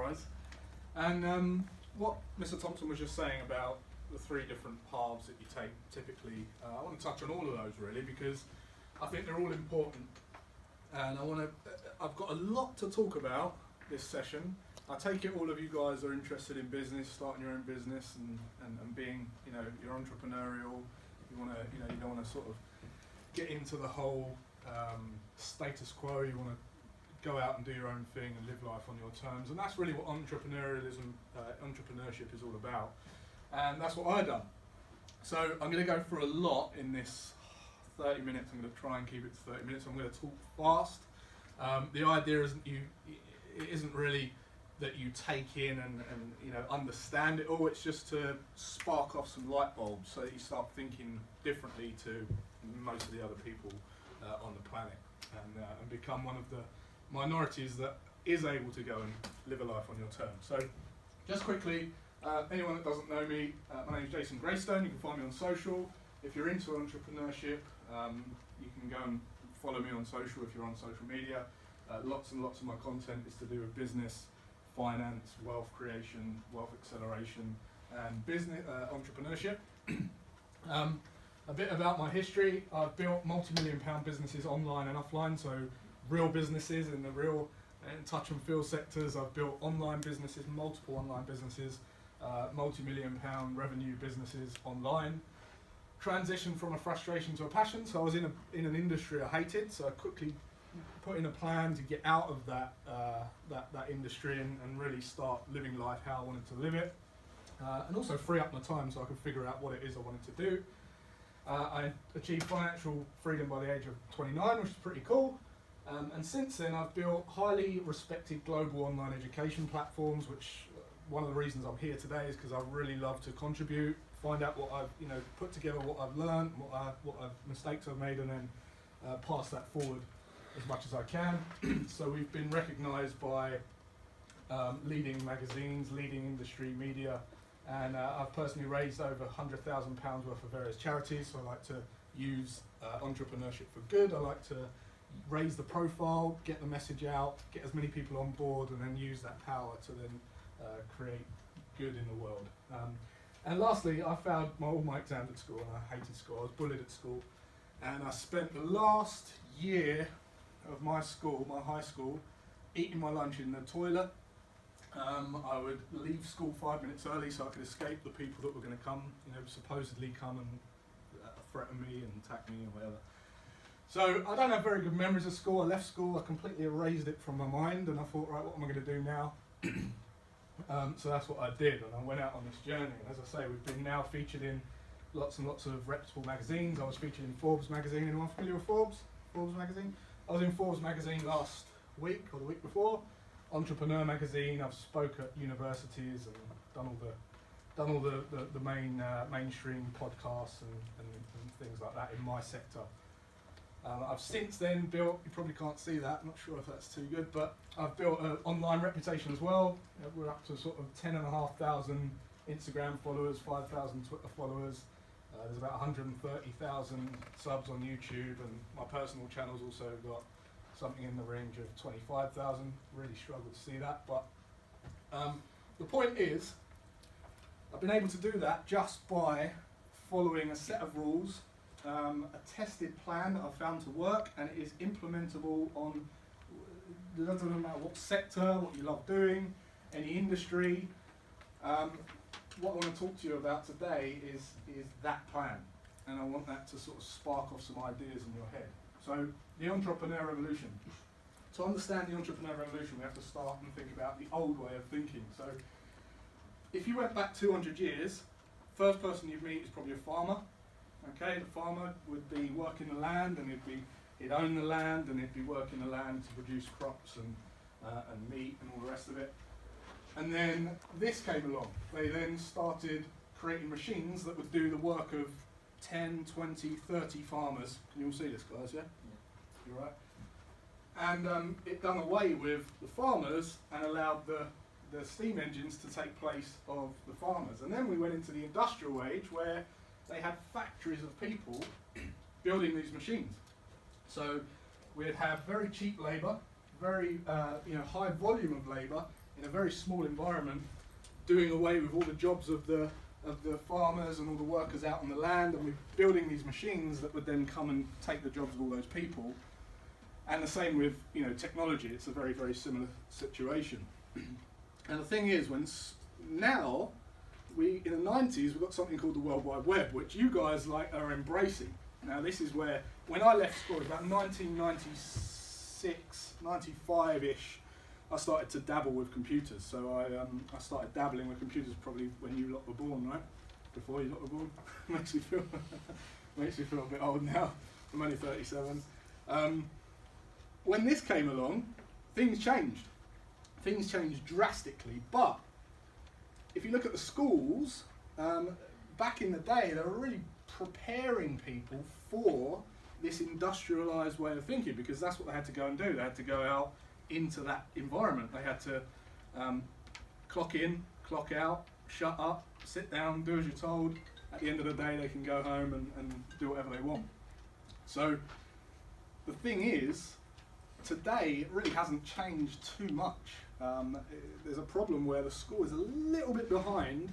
surprise. And what Mr. Thompson was just saying about the three different paths that you take typically, I want to touch on all of those really, because I think they're all important. And I've got a lot to talk about this session. I take it all of you guys are interested in business, starting your own business and being, you're entrepreneurial. You want to, you don't want to sort of get into the whole status quo. You want to go out and do your own thing and live life on your terms. And that's really what entrepreneurship is all about. And that's what I've done. So I'm going to go through a lot in this 30 minutes. I'm going to try and keep it to 30 minutes. I'm going to talk fast. The idea isn't really that you take in and understand it all. It's just to spark off some light bulbs so that you start thinking differently to most of the other people on the planet and become one of the minorities that is able to go and live a life on your terms. So just quickly, anyone that doesn't know me, my name is Jason Greystone. You can find me on social. If you're into entrepreneurship, you can go and follow me on social if you're on social media. Lots and lots of my content is to do with business, finance, wealth creation, wealth acceleration, and business entrepreneurship. A bit about my history. I've built multi-million-pound businesses online and offline, so real businesses in the real and touch and feel sectors. I've built online businesses, multiple online businesses, multi-million-pound revenue businesses online. Transitioned from a frustration to a passion. So I was in an industry I hated, so I quickly put in a plan to get out of that industry and really start living life how I wanted to live it, and also free up my time so I could figure out what it is I wanted to do. I achieved financial freedom by the age of 29, which is pretty cool. And since then, I've built highly respected global online education platforms, which one of the reasons I'm here today is because I really love to contribute, find out what I've put together, what I've learned, what mistakes I've made, and then pass that forward as much as I can. So we've been recognised by leading magazines, leading industry media, and I've personally raised over £100,000 worth of various charities. So I like to use entrepreneurship for good. I like to raise the profile, get the message out, get as many people on board, and then use that power to then create good in the world. And lastly, I failed all my exams at school, and I hated school. I was bullied at school, and I spent the last year of my school, my high school, eating my lunch in the toilet. I would leave school 5 minutes early so I could escape the people that were going to come, supposedly come and threaten me and attack me or whatever. So I don't have very good memories of school. I left school, I completely erased it from my mind, and I thought, right, what am I going to do now? So that's what I did, and I went out on this journey. And as I say, we've been now featured in lots and lots of reputable magazines. I was featured in Forbes magazine. Anyone familiar with Forbes? Forbes magazine? I was in Forbes magazine last week or the week before. Entrepreneur magazine. I've spoke at universities and done all the main mainstream podcasts and things like that in my sector. I've since then built, you probably can't see that, I'm not sure if that's too good, but I've built an online reputation as well. We're up to sort of 10,500 Instagram followers, 5,000 Twitter followers. There's about 130,000 subs on YouTube, and my personal channel's also got something in the range of 25,000. Really struggle to see that, but the point is, I've been able to do that just by following a set of rules, a tested plan that I've found to work, and it is implementable on, it doesn't matter what sector, what you love doing, any industry. What I want to talk to you about today is that plan, and I want that to sort of spark off some ideas in your head. So, the entrepreneur revolution. To understand the entrepreneur revolution, we have to start and think about the old way of thinking. So, if you went back 200 years, first person you'd meet is probably a farmer. Okay, the farmer would be working the land, and he'd own the land, and he'd be working the land to produce crops and meat and all the rest of it. And then this came along. They then started creating machines that would do the work of 10, 20, 30 farmers. Can you all see this, guys, yeah? You're right. And it done away with the farmers and allowed the steam engines to take place of the farmers. And then we went into the industrial age where they had factories of people building these machines. So we'd have very cheap labour, very high volume of labour, in a very small environment, doing away with all the jobs of the farmers and all the workers out on the land, and we're building these machines that would then come and take the jobs of all those people. And the same with technology. It's a very, very similar situation. And the thing is, now in the 90s we've got something called the World Wide Web, which you guys are embracing. Now this is where, when I left school, about 1996, 95-ish, I started to dabble with computers. So I started dabbling with computers probably when you lot were born, right? Before you lot were born. makes me feel a bit old now. I'm only 37. When this came along, things changed. Things changed drastically. But if you look at the schools, back in the day, they were really preparing people for this industrialised way of thinking, because that's what they had to go and do. They had to go out into that environment. They had to clock in, clock out, shut up, sit down, do as you're told. At the end of the day, they can go home and do whatever they want. So the thing is, today it really hasn't changed too much. There's a problem where the school is a little bit behind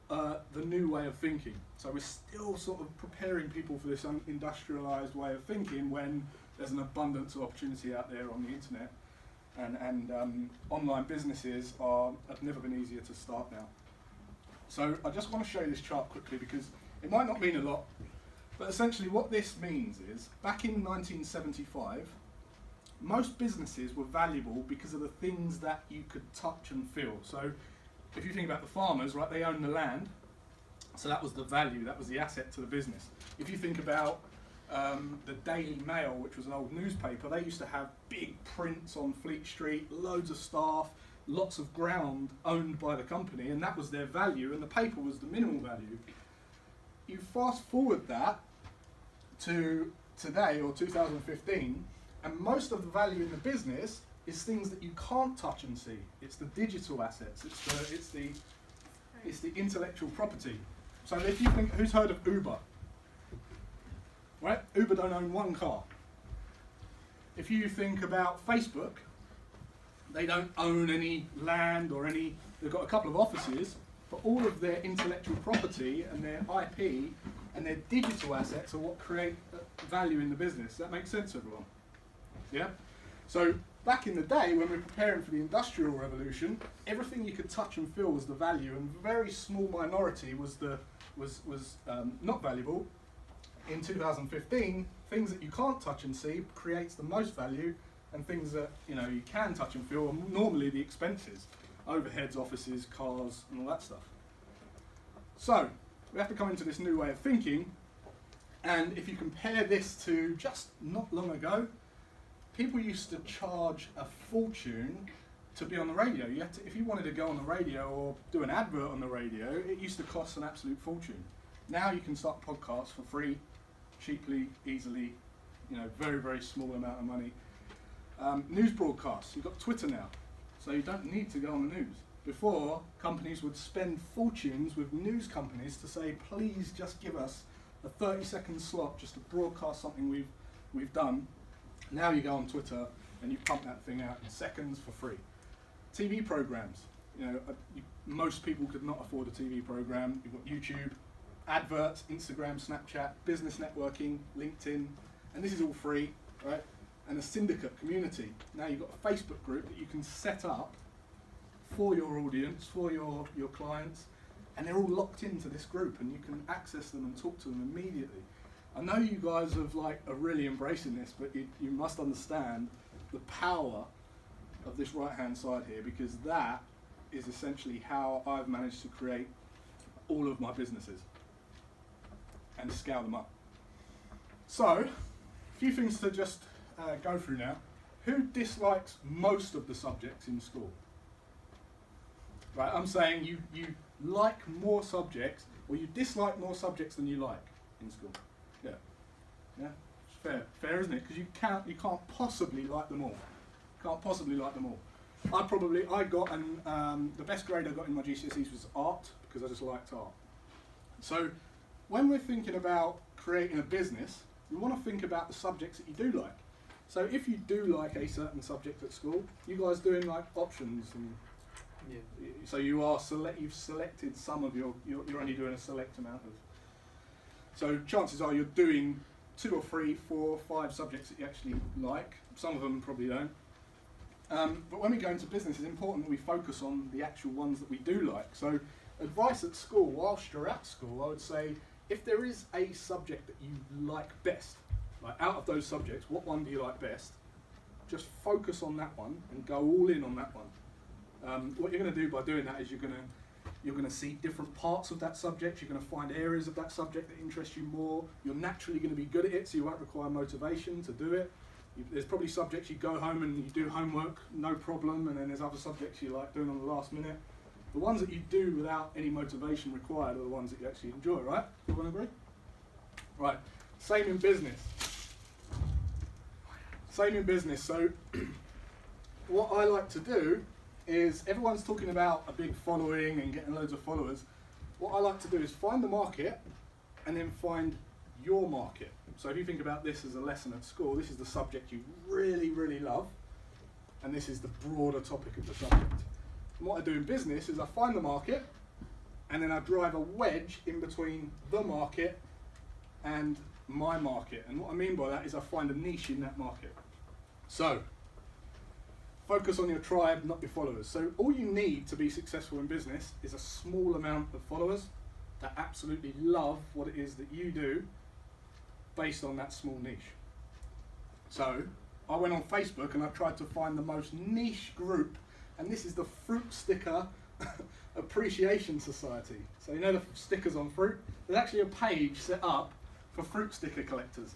the new way of thinking. So we're still sort of preparing people for this industrialised way of thinking when there's an abundance of opportunity out there on the internet, and online businesses have never been easier to start now. So I just want to show you this chart quickly because it might not mean a lot, but essentially what this means is, back in 1975, most businesses were valuable because of the things that you could touch and feel. So if you think about the farmers, right, they own the land, so that was the value, that was the asset to the business. If you think about the Daily Mail, which was an old newspaper, they used to have big prints on Fleet Street, loads of staff, lots of ground owned by the company, and that was their value, and the paper was the minimal value. You fast forward that to today, or 2015, and most of the value in the business is things that you can't touch and see. It's the digital assets. It's the intellectual property. So if you think, who's heard of Uber? Right? Uber don't own one car. If you think about Facebook, they don't own any land or any. They've got a couple of offices, but all of their intellectual property and their IP and their digital assets are what create value in the business. Does that make sense, everyone? Yeah? So back in the day, when we were preparing for the Industrial Revolution, everything you could touch and feel was the value, and a very small minority was not valuable. In 2015, things that you can't touch and see creates the most value, and things that you can touch and feel are normally the expenses, overheads, offices, cars, and all that stuff. So we have to come into this new way of thinking, and if you compare this to just not long ago, people used to charge a fortune to be on the radio. If you wanted to go on the radio or do an advert on the radio, it used to cost an absolute fortune. Now you can start podcasts for free, cheaply, easily, very, very small amount of money. News broadcasts, you've got Twitter now, so you don't need to go on the news. Before, companies would spend fortunes with news companies to say, please just give us a 30-second slot just to broadcast something we've done. Now you go on Twitter and you pump that thing out in seconds for free. TV programs, most people could not afford a TV program. You've got YouTube, adverts, Instagram, Snapchat, business networking, LinkedIn, and this is all free, right? And a syndicate community. Now you've got a Facebook group that you can set up for your audience, for your clients, and they're all locked into this group, and you can access them and talk to them immediately. I know you guys are really embracing this, but you must understand the power of this right-hand side here, because that is essentially how I've managed to create all of my businesses and scale them up. So, a few things to just go through now. Who dislikes most of the subjects in school? Right, I'm saying you like more subjects, or you dislike more subjects than you like in school. Yeah, yeah, it's fair, isn't it? Because you can't possibly like them all. Can't possibly like them all. I got the best grade I got in my GCSEs was art, because I just liked art. So when we're thinking about creating a business, we want to think about the subjects that you do like. So if you do like a certain subject at school, you guys doing like options and So you've selected some of you're only doing a select amount of. So chances are you're doing 2 or 3, 4, 5 subjects that you actually like. Some of them probably don't. But when we go into business, it's important that we focus on the actual ones that we do like. So advice at school, whilst you're at school, I would say if there is a subject that you like best, like out of those subjects, what one do you like best? Just focus on that one and go all in on that one. What you're going to do by doing that is you're going to see different parts of that subject. You're going to find areas of that subject that interest you more. You're naturally going to be good at it, so you won't require motivation to do it. There's probably subjects you go home and you do homework, no problem, and then there's other subjects you like doing on the last minute. The ones that you do without any motivation required are the ones that you actually enjoy, right? Everyone agree? Right, same in business. Same in business. So what I like to do is, everyone's talking about a big following and getting loads of followers. What I like to do is find the market and then find your market. So if you think about this as a lesson at school, this is the subject you really, really love, and this is the broader topic of the subject. And what I do in business is I find the market, and then I drive a wedge in between the market and my market. And what I mean by that is I find a niche in that market. So focus on your tribe, not your followers. So all you need to be successful in business is a small amount of followers that absolutely love what it is that you do based on that small niche. So I went on Facebook and I tried to find the most niche group, and this is the Fruit Sticker Appreciation Society. So you know the stickers on fruit? There's actually a page set up for fruit sticker collectors,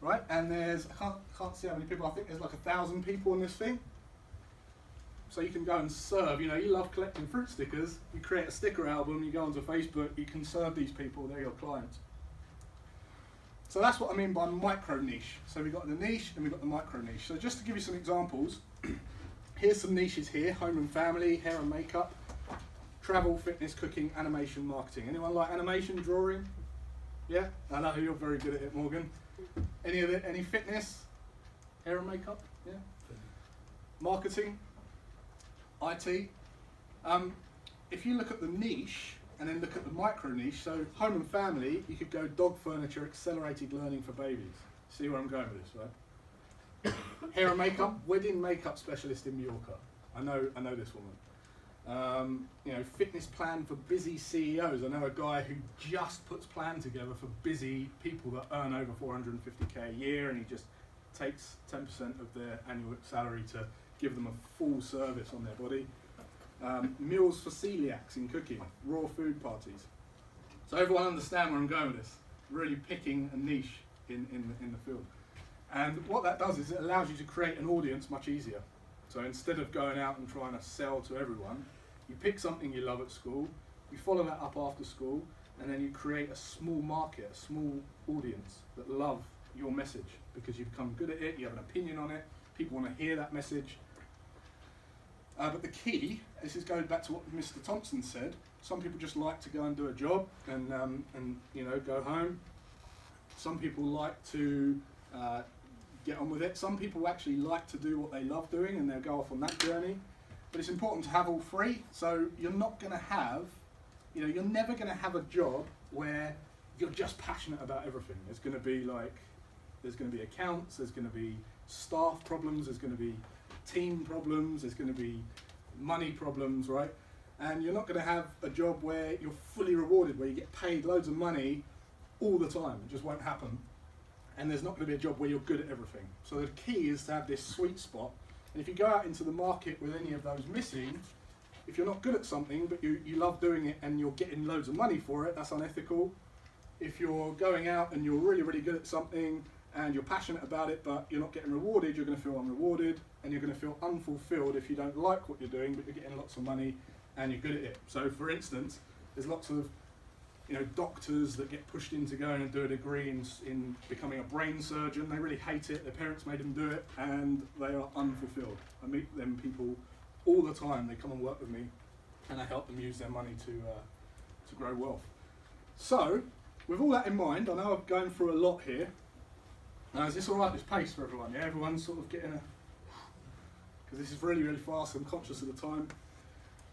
right? And there's, I can't see how many people, I think there's like 1,000 people on this thing. So you can go and serve, you love collecting fruit stickers, you create a sticker album, you go onto Facebook, you can serve these people, they're your clients. So that's what I mean by micro niche. So we've got the niche and we've got the micro niche. So just to give you some examples, here's some niches here: home and family, hair and makeup, travel, fitness, cooking, animation, marketing. Anyone like animation, drawing? Yeah? I know you're very good at it, Morgan. Any of it? Any fitness? Hair and makeup? Yeah? Marketing? IT? If you look at the niche and then look at the micro niche, so home and family, you could go dog furniture, accelerated learning for babies. See where I'm going with this, right? Hair and makeup, wedding makeup specialist in Mallorca. I know this woman. Fitness plan for busy CEOs. I know a guy who just puts plan together for busy people that earn over 450k a year, and he just takes 10% of their annual salary to give them a full service on their body. Meals for celiacs in cooking, raw food parties. So everyone understand where I'm going with this. Really picking a niche in the field. And what that does is it allows you to create an audience much easier. So instead of going out and trying to sell to everyone, you pick something you love at school, you follow that up after school, and then you create a small market, a small audience that love your message because you've become good at it, you have an opinion on it, people want to hear that message. But the key, this is going back to what Mr. Thompson said, some people just like to go and do a job and go home. Some people like to get on with it. Some people actually like to do what they love doing and they'll go off on that journey. But it's important to have all three. So you're not going to have, you're never going to have a job where you're just passionate about everything. There's going to be accounts, there's going to be staff problems, there's going to be team problems, there's going to be money problems, right? And you're not going to have a job where you're fully rewarded, where you get paid loads of money all the time. It just won't happen. And there's not going to be a job where you're good at everything. So the key is to have this sweet spot. And if you go out into the market with any of those missing, if you're not good at something but you love doing it and you're getting loads of money for it, that's unethical. If you're going out and you're really, really good at something and you're passionate about it but you're not getting rewarded, you're going to feel unrewarded and you're going to feel unfulfilled if you don't like what you're doing but you're getting lots of money and you're good at it. So for instance, there's lots of doctors that get pushed into going and do a degree in becoming a brain surgeon. They really hate it, their parents made them do it and they are unfulfilled. I meet them people all the time. They come and work with me and I help them use their money to grow wealth. So with all that in mind, I know I'm going through a lot here. Now, is this all right, this pace for everyone? Yeah, everyone's sort of getting because this is really, really fast. I'm conscious of the time.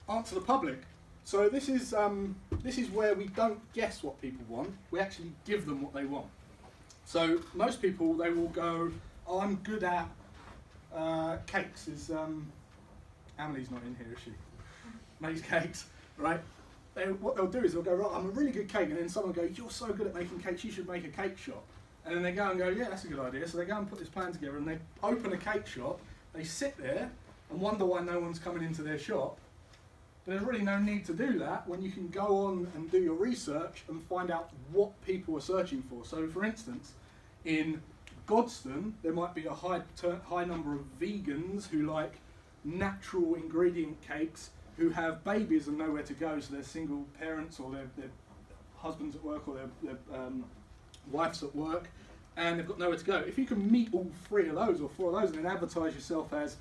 Answer the public. So this is where we don't guess what people want. We actually give them what they want. So most people, they will go, "Oh, I'm good at cakes." Amelie's not in here, is she? Makes cakes, right? What they'll do is they'll go, "Right, I'm a really good cake," and then someone will go, "You're so good at making cakes, you should make a cake shop." And then they go and go, "Yeah, that's a good idea." So they go and put this plan together, and they open a cake shop. They sit there and wonder why no one's coming into their shop. But there's really no need to do that when you can go on and do your research and find out what people are searching for. So, for instance, in Godstone, there might be a high number of vegans who like natural ingredient cakes, who have babies and nowhere to go, so they're single parents, or their husbands at work, or their wife's at work, and they've got nowhere to go. If you can meet all 3 of those or 4 of those and then advertise yourself as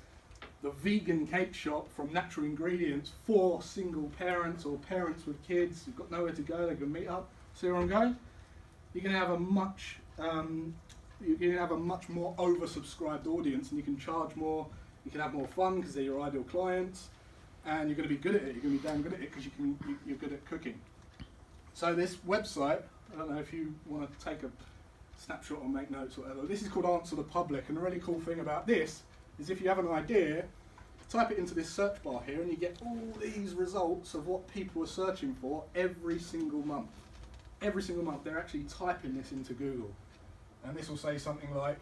the vegan cake shop from natural ingredients for single parents or parents with kids who've got nowhere to go, they can meet up. See where I'm going? You're going to have a much more oversubscribed audience, and you can charge more. You can have more fun because they're your ideal clients, and you're going to be good at it. You're going to be damn good at it because you're good at cooking. So this website, I don't know if you want to take a snapshot or make notes or whatever. This is called Answer the Public, and the really cool thing about this is if you have an idea, type it into this search bar here, and you get all these results of what people are searching for every single month. Every single month they're actually typing this into Google, and this will say something like,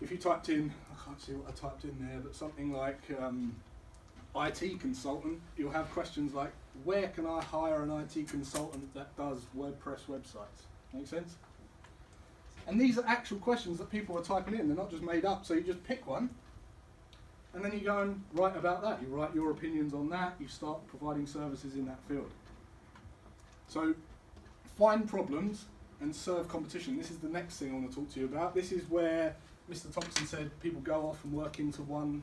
if you typed in, I can't see what I typed in there, but something like IT consultant, you'll have questions like, where can I hire an IT consultant that does WordPress websites? Make sense? And these are actual questions that people are typing in, they're not just made up. So you just pick one, and then you go and write about that. You write your opinions on that, you start providing services in that field. So find problems and serve competition. This is the next thing I want to talk to you about. This is where Mr. Thompson said people go off and work into one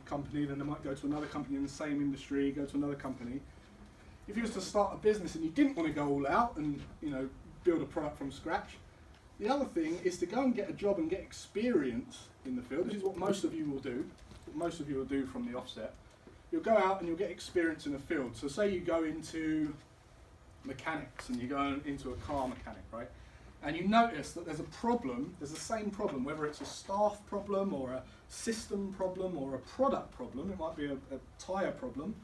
company, then they might go to another company in the same industry, go to another company. If you was to start a business and you didn't want to go all out and build a product from scratch, the other thing is to go and get a job and get experience in the field. This is what most of you will do. What most of you will do from the offset. You'll go out and you'll get experience in the field. So say you go into mechanics and you go into a car mechanic, right? And you notice that there's a problem, there's the same problem, whether it's a staff problem or a system problem or a product problem. It might be a tyre problem.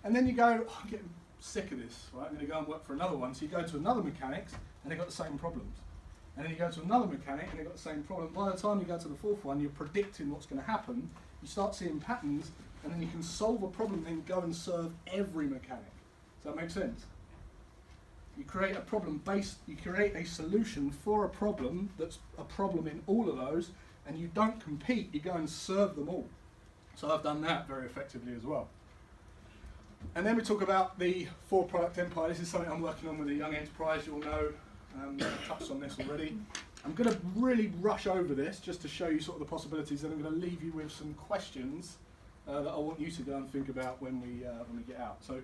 And then you go, oh, I'm getting sick of this, right? I'm going to go and work for another one. So you go to another mechanics and they've got the same problems. And then you go to another mechanic and they've got the same problem. By the time you go to the 4th one, you're predicting what's going to happen. You start seeing patterns, and then you can solve a problem and go and serve every mechanic. Does that make sense? You create a problem you create a solution for a problem that's a problem in all of those, and you don't compete, you go and serve them all. So I've done that very effectively as well. And then we talk about the 4-product empire. This is something I'm working on with a young enterprise, you'll know. I've touched on this already. I'm going to really rush over this just to show you sort of the possibilities, and I'm going to leave you with some questions that I want you to go and think about when we get out. So,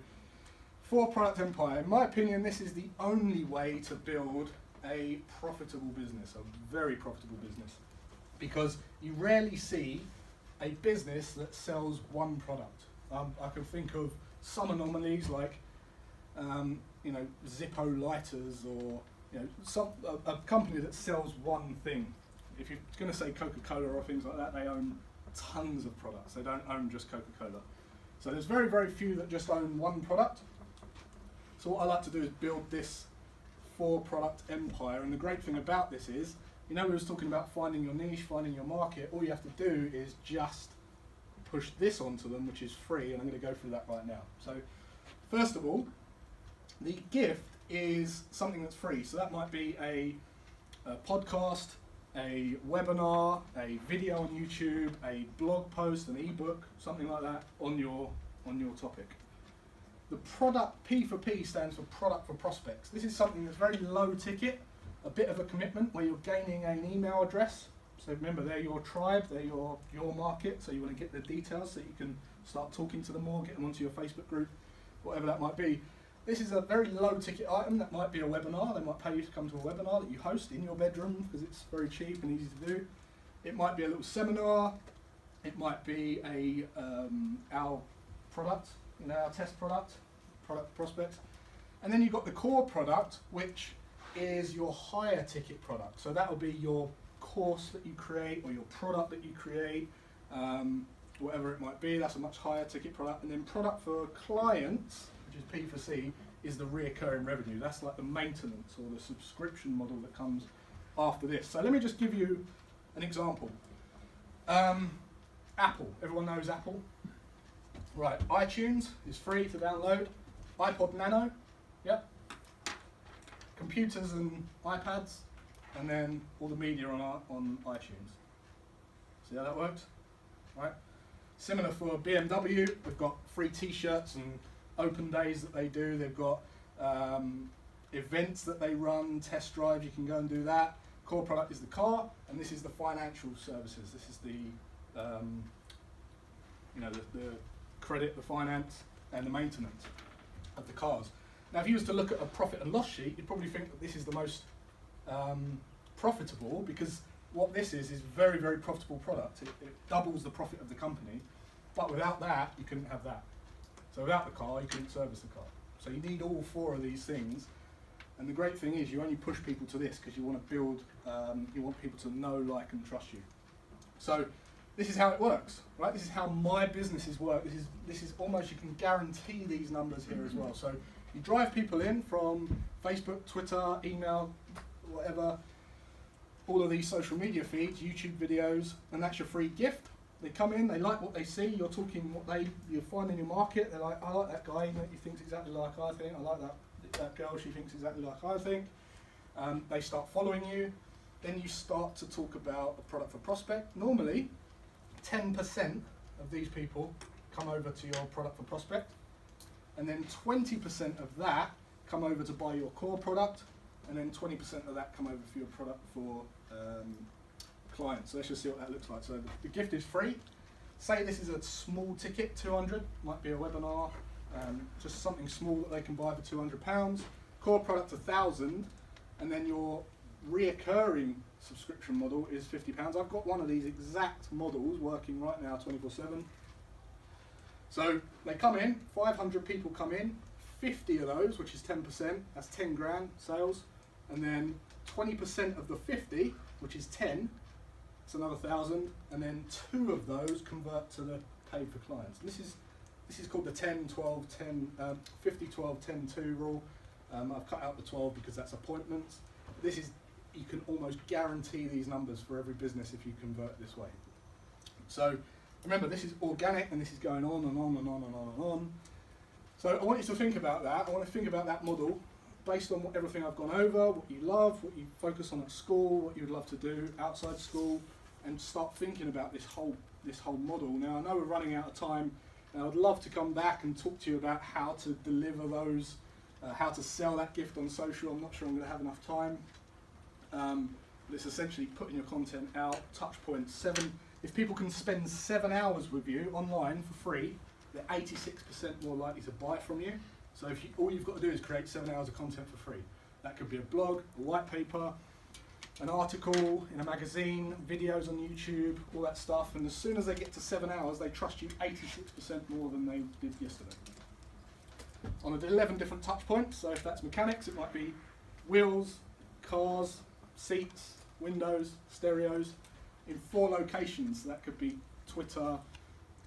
4-product empire. In my opinion, this is the only way to build a profitable business, a very profitable business, because you rarely see a business that sells one product. I can think of some anomalies like Zippo lighters, or a company that sells one thing. If you're going to say Coca-Cola or things like that, they own tons of products. They don't own just Coca-Cola. So there's very, very few that just own one product. So what I like to do is build this 4-product empire. And the great thing about this is, we was talking about finding your niche, finding your market. All you have to do is just push this onto them, which is free, and I'm going to go through that right now. So first of all, the gift is something that's free. So that might be a podcast, a webinar, a video on YouTube, a blog post, an ebook, something like that on your topic. The product, P for P, stands for product for prospects. This is something that's very low ticket, a bit of a commitment where you're gaining an email address. So remember, they're your tribe, they're your market, so you want to get the details so you can start talking to them more, get them onto your Facebook group, whatever that might be. This is a very low ticket item. That might be a webinar. They might pay you to come to a webinar that you host in your bedroom because it's very cheap and easy to do. It might be a little seminar. It might be our product. our test product prospects. And then you've got the core product, which is your higher ticket product. So that will be your course that you create or your product that you create, whatever it might be. That's a much higher ticket product. And then product for clients, which is P4C, is the reoccurring revenue. That's like the maintenance or the subscription model that comes after this. So let me just give you an example. Apple, everyone knows Apple. Right, iTunes is free to download. iPod Nano, yep. Computers and iPads, and then all the media on iTunes. See how that works? Right. Similar for BMW, we've got free T-shirts and open days that they do. They've got events that they run, test drives. You can go and do that. Core product is the car, and this is the financial services. This is the the credit, the finance, and the maintenance of the cars. Now, if you was to look at a profit and loss sheet, you'd probably think that this is the most profitable, because what this is very, very profitable product. It doubles the profit of the company, but without that, you couldn't have that. So without the car, you couldn't service the car. So you need all four of these things. And the great thing is you only push people to this because you want to build, you want people to know, like, and trust you. So this is how it works, right? This is how my businesses work. This is almost, you can guarantee these numbers here as well. So you drive people in from Facebook, Twitter, email, whatever, all of these social media feeds, YouTube videos, and that's your free gift. They come in, they like what they see, you're talking what you find in your market. They're like, I like that guy, he thinks exactly like I think. I like that girl, she thinks exactly like I think. They start following you. Then you start to talk about a product for prospect. Normally, 10% of these people come over to your product for prospect, and then 20% of that come over to buy your core product, and then 20% of that come over for your product for clients. So let's just see what that looks like. So the gift is free. Say this is a small ticket, 200, might be a webinar, just something small that they can buy for £200. Core product 1,000, and then your reoccurring subscription model is £50. I've got one of these exact models working right now 24/7. So they come in, 500 people come in, 50 of those, which is 10%, that's 10 grand sales, and then 20% of the 50, which is 10, it's another 1,000, and then 2 of those convert to the paid for clients. And this is called the 10, 12, 10, 50, 12, 10, 2 rule. I've cut out the 12 because that's appointments. You can almost guarantee these numbers for every business if you convert this way. So remember, this is organic, and this is going on and on and on and on and on. So I want you to think about that. I want to think about that model based on everything I've gone over, what you love, what you focus on at school, what you'd love to do outside school, and start thinking about this whole model. Now, I know we're running out of time, and I'd love to come back and talk to you about how to deliver those, how to sell that gift on social. I'm not sure I'm going to have enough time. But it's essentially putting your content out, touch points, 7. If people can spend 7 hours with you online for free, they're 86% more likely to buy from you. So all you've got to do is create 7 hours of content for free. That could be a blog, a white paper, an article in a magazine, videos on YouTube, all that stuff. And as soon as they get to 7 hours, they trust you 86% more than they did yesterday. On 11 different touch points, so if that's mechanics, it might be wheels, cars, seats, windows, stereos, in 4 locations. That could be Twitter,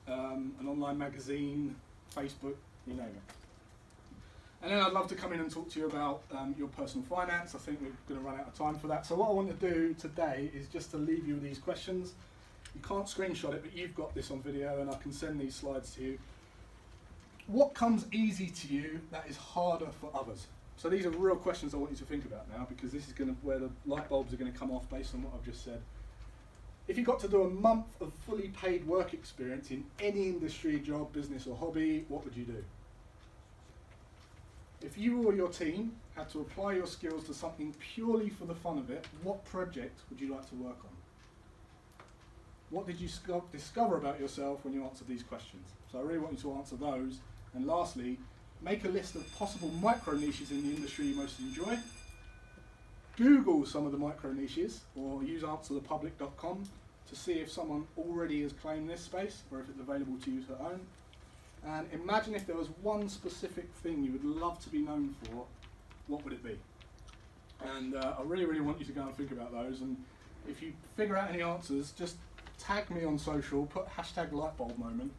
an online magazine, Facebook, you name it. And then I'd love to come in and talk to you about your personal finance. I think we're going to run out of time for that. So what I want to do today is just to leave you with these questions. You can't screenshot it, but you've got this on video, and I can send these slides to you. What comes easy to you that is harder for others? So these are real questions I want you to think about now, because this is where the light bulbs are going to come off based on what I've just said. If you got to do a month of fully paid work experience in any industry, job, business or hobby, what would you do? If you or your team had to apply your skills to something purely for the fun of it, what project would you like to work on? What did you discover about yourself when you answered these questions? So I really want you to answer those. And lastly, make a list of possible micro niches in the industry you most enjoy. Google some of the micro niches, or use answerthepublic.com to see if someone already has claimed this space or if it's available to you to own. And imagine if there was one specific thing you would love to be known for, what would it be? And I really, really want you to go and think about those. And if you figure out any answers, just tag me on social, put hashtag lightbulbmoment,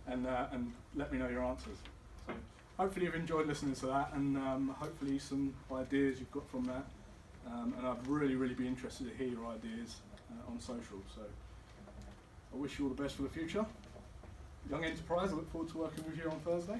and let me know your answers. So hopefully you've enjoyed listening to that, and hopefully some ideas you've got from that. And I'd really, really be interested to hear your ideas on social. So I wish you all the best for the future. Young Enterprise, I look forward to working with you on Thursday.